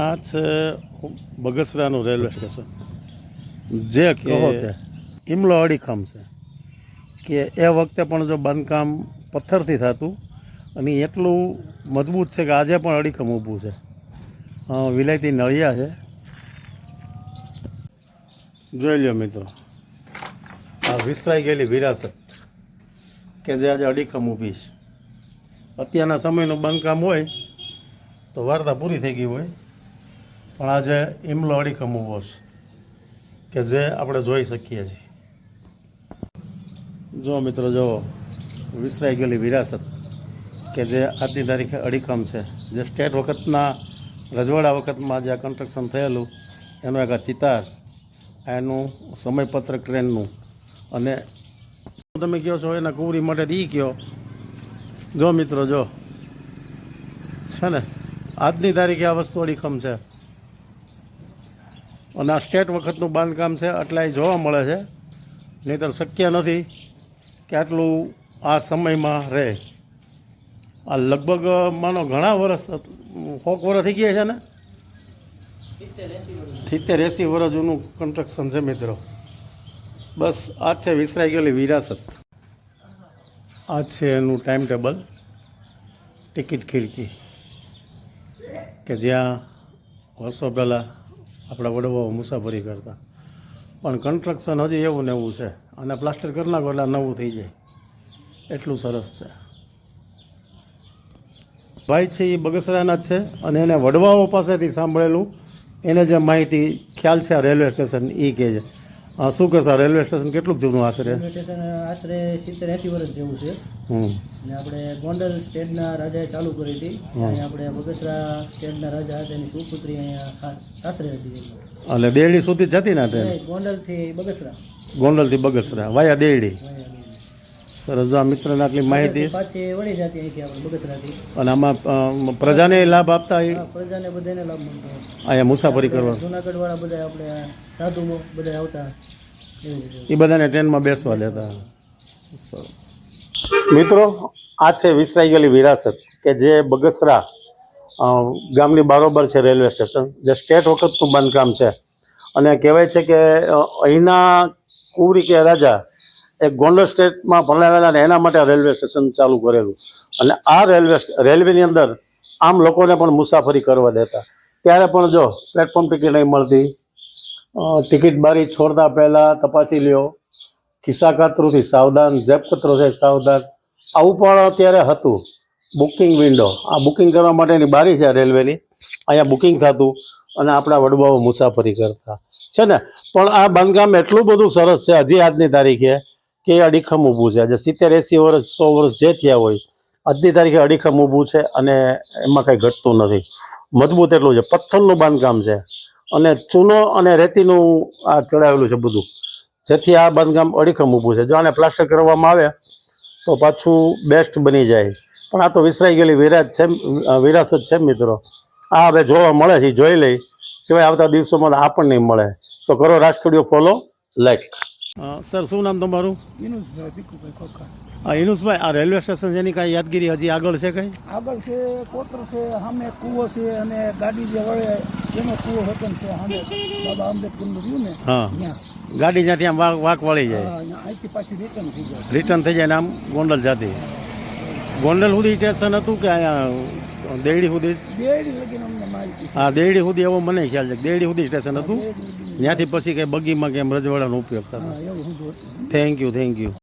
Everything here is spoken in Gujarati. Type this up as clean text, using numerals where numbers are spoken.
આ છે બગસરાનું રેલવે સ્ટેશન, જે કહો કે ઇમલો અડીખમ છે કે એ વખતે પણ જો બાંધકામ પથ્થરથી થતું અને એટલું મજબૂત છે કે આજે પણ અડીખમ ઊભું છે. વિલાયતી નળિયા છે, જોઈ લ્યો મિત્રો. આ વિસરાઈ ગયેલી વિરાસત કે જે આજે અડીખમ ઊભી છે. અત્યારના સમયનું બાંધકામ હોય તો વાર્તા પૂરી થઈ ગઈ હોય, પણ આજે ઇમલો અડીખમ ઊભો છે કે જે આપણે જોઈ શકીએ છીએ. જો મિત્રો, જો વિસરાઈ ગયેલી વિરાસત કે જે આજની તારીખે અડીખમ છે, જે સ્ટેટ વખતના રજવાડા વખતમાં જે કન્સ્ટ્રક્શન થયેલું એનો એક આ ચિતાર, એનું સમયપત્રક ટ્રેનનું, અને તમે કહો છો એના કુવરી માટે ઈ કહો. જો મિત્રો, જો છે ને આજની તારીખે આ વસ્તુ અડીખમ છે અને આ સ્ટેટ વખતનું બાંધકામ છે એટલે એ જોવા મળે છે, નહીંતર શક્ય નથી કે આટલું આ સમયમાં રહે. આ લગભગ માનો ઘણા વર્ષ, 100 વર્ષ થઈ ગયા છે ને, 70-80 વર્ષ જૂનું કન્સ્ટ્રક્શન છે મિત્રો. બસ આ છે વિસરાઈ ગયેલી વિરાસત. આ છે એનું ટાઈમ ટેબલ, ટિકિટ ખિડકી, કે જ્યાં વર્ષો પહેલાં આપણા વડવાઓ મુસાફરી કરતા. પણ કન્સ્ટ્રક્શન હજી એવું ને એવું છે, અને પ્લાસ્ટર કરી નાખો એટલે નવું થઈ જાય, એટલું સરસ છે. ભાઈ છે એ બગસરાના જ છે, અને એને વડવાઓ પાસેથી સાંભળેલું એને જે માહિતી ખ્યાલ છે આ રેલવે સ્ટેશન એ કહે છે. શું કે સર, રેલવે સ્ટેશન કેટલું જૂનું આશરે? રેલવે સ્ટેશન આશરે 70-80 વર્ષ જેવું છે. અને આપણે ગોંડલ સ્ટેટના રાજાએ ચાલુ કરી હતી. અહીંયા આપણે બગસરા સ્ટેટના રાજા હતા, એની સુપુત્રી અહીંયા સાસરે હતી. એટલે દેરડી સુધી જતી ને ટ્રેન? ગોંડલથી બગસરા. ગોંડલથી બગસરા વાયા દેરડી. સરસ. જો આ મિત્રને આટલી માહિતી. પાછી વળી જતી અહીંથી આપણે બગસરાથી. અને આમાં પ્રજાને લાભ આપતા? પ્રજાને બધાને લાભ મળતો. અહીંયા મુસાફરી કરવા જુનાગઢ વાળા બધા આપણે સાધુ બધા આવતા, એ બધાને ટ્રેનમાં બેસવા દેતા. સરસ. મિત્રો, આ છે વિસરાઈ ગયેલી વિરાસત કે જે બગસરા ગામની બારોબર છે રેલવે સ્ટેશન, જે સ્ટેટ વખતનું બાંધકામ છે. અને કહેવાય છે કે અહીંના કુંવરી કે રાજા એક ગોંડલ સ્ટેટમાં ભણાવેલા ને એના માટે રેલવે સ્ટેશન ચાલુ કરેલું. અને આ રેલવેની અંદર આમ લોકોને પણ મુસાફરી કરવા દેતા. ત્યારે પણ જો પ્લેટફોર્મ ટિકિટ નહીં મળતી, ટિકિટ બારી છોડતા પહેલાં તપાસી લ્યો, ખિસ્સા કાતરુંથી સાવધાન, જેબકતરો છે સાવધાન. આવું પણ અત્યારે હતું. બુકિંગ વિન્ડો, આ બુકિંગ કરવા માટેની બારી છે રેલવેની, અહીંયા બુકિંગ થતું અને આપણા વડવાઓ મુસાફરી કરતા છે ને. પણ આ બાંધકામ એટલું બધું સરસ છે હજી આજની તારીખે કે એ અડીખમ ઊભું છે. આજે 70-80 વર્ષ 100 વર્ષ જે થયા હોય, આજની તારીખે અડીખમ ઊભું છે અને એમાં કંઈ ઘટતું નથી. મજબૂત એટલું છે. પથ્થરનું બાંધકામ છે અને ચૂનો અને રેતીનું આ ચડાવેલું છે બધું, જેથી આ બાંધકામ અડીખમ ઊભું છે. જો આને પ્લાસ્ટર કરવામાં આવે તો પાછું બેસ્ટ બની જાય. પણ આ તો વિસરાઈ ગયેલી વિરાસત છે મિત્રો. આ હવે જોવા મળે છે, જોઈ લઈ, સિવાય આવતા દિવસોમાં આ પણ નહીં મળે. તો કરો રાજ સ્ટુડિયો ફોલો, લાઈક. સર, શું નામ તમારું? યુનુસભાઈ ભીખુભાઈ ખોખા. હા, યુનુસભાઈ, આ રેલવે સ્ટેશન જેની કાંઈ યાદગીરી હજી આગળ છે કંઈ? આગળ છે કોતર છે, સામે કૂવો છે, અને ગાડી જે વળે એનો કૂવો હતો છે સામે બાબા આંબેડકરનું રહ્યું ને. હા, ગાડી જ્યાંથી આમ વાંક વળી જાય, અહીંથી પાછી રિટર્ન થઈ જાય. રિટર્ન થઈ જાય ને આમ ગોંડલ જાતી. ગોંડલ સુધી સ્ટેશન હતું કે અહીંયા દેરડી સુધી? દેરડી લગીને અમને માહિતી. હા, દેરડી સુધી એવો મને ખ્યાલ છે. દેરડી સુધી સ્ટેશન હતું, ત્યાંથી પછી કંઈ બગીમાં કે એમ રજવાડાનો ઉપયોગ થતો. Thank you.